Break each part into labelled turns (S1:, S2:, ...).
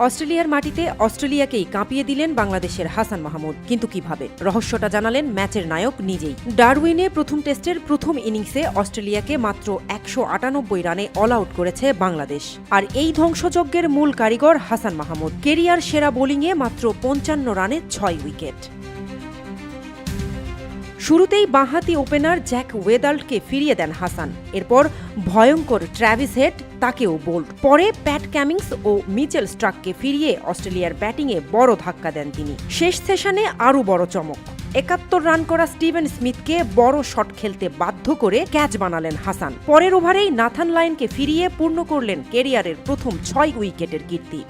S1: অস্ট্রেলিয়ার মাটিতে অস্ট্রেলিয়াকেই কাঁপিয়ে দিলেন বাংলাদেশের হাসান মাহমুদ। কিন্তু কিভাবে? রহস্যটা জানালেন ম্যাচের নায়ক নিজেই। ডারউইনে প্রথম টেস্টের প্রথম ইনিংসে অস্ট্রেলিয়াকে মাত্র 198 রানে অল আউট করেছে বাংলাদেশ। আর এই ধ্বংসযজ্ঞের মূল কারিগর হাসান মাহমুদ। কেরিয়ার সেরা বোলিংয়ে মাত্র 55 রানে 6 উইকেট। শুরুতেই বাঁহাতি ওপেনার জ্যাক ওয়েদাল্টকে ফিরিয়ে দেন হাসান। এরপর ভয়ঙ্কর ট্র্যাভিস হেড, তাকেও বোল্ড। পরে প্যাট কামিন্স ও মিচেল স্ট্রাককে ফিরিয়ে অস্ট্রেলিয়ার ব্যাটিংয়ে বড় ধাক্কা দেন তিনি। শেষ সেশনে আরও বড় চমক, 71 রান করা স্টিভেন স্মিথকে বড় শট খেলতে বাধ্য করে ক্যাচ বানালেন হাসান। পরের ওভারেই নাথান লায়নকে ফিরিয়ে পূর্ণ করলেন কেরিয়ারের প্রথম 6 উইকেটের কীর্তি।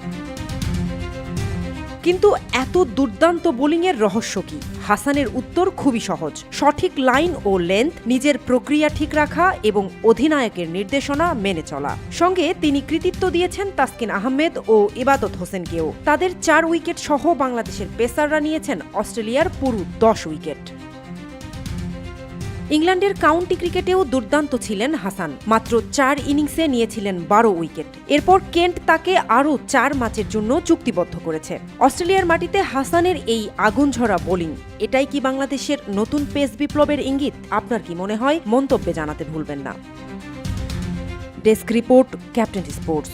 S1: কিন্তু এত দুর্দান্ত বোলিংয়ের রহস্য কি? হাসানের উত্তর খুবই সহজ। সঠিক লাইন ও লেন্থ, নিজের প্রক্রিয়া ঠিক রাখা এবং অধিনায়কের নির্দেশনা মেনে চলা। সঙ্গে তিনি কৃতিত্ব দিয়েছেন তাসকিন আহমেদ ও ইবাদত হোসেনকেও। তাদের 4 উইকেট সহ বাংলাদেশের পেসাররা নিয়েছেন অস্ট্রেলিয়ার পুরো 10 উইকেট। ইংল্যান্ডের কাউন্টি ক্রিকেটেও দুর্দান্ত ছিলেন হাসান। মাত্র 4 ইনিংসে নিয়েছিলেন 12 উইকেট। এরপর কেন্ট তাকে আরও 4 ম্যাচের জন্য চুক্তিবদ্ধ করেছে। অস্ট্রেলিয়ার মাটিতে হাসানের এই আগুনঝরা বোলিং, এটাই কি বাংলাদেশের নতুন পেস বিপ্লবের ইঙ্গিত? আপনার কি মনে হয়? মন্তব্যে জানাতে ভুলবেন না। Desk report, captain sports.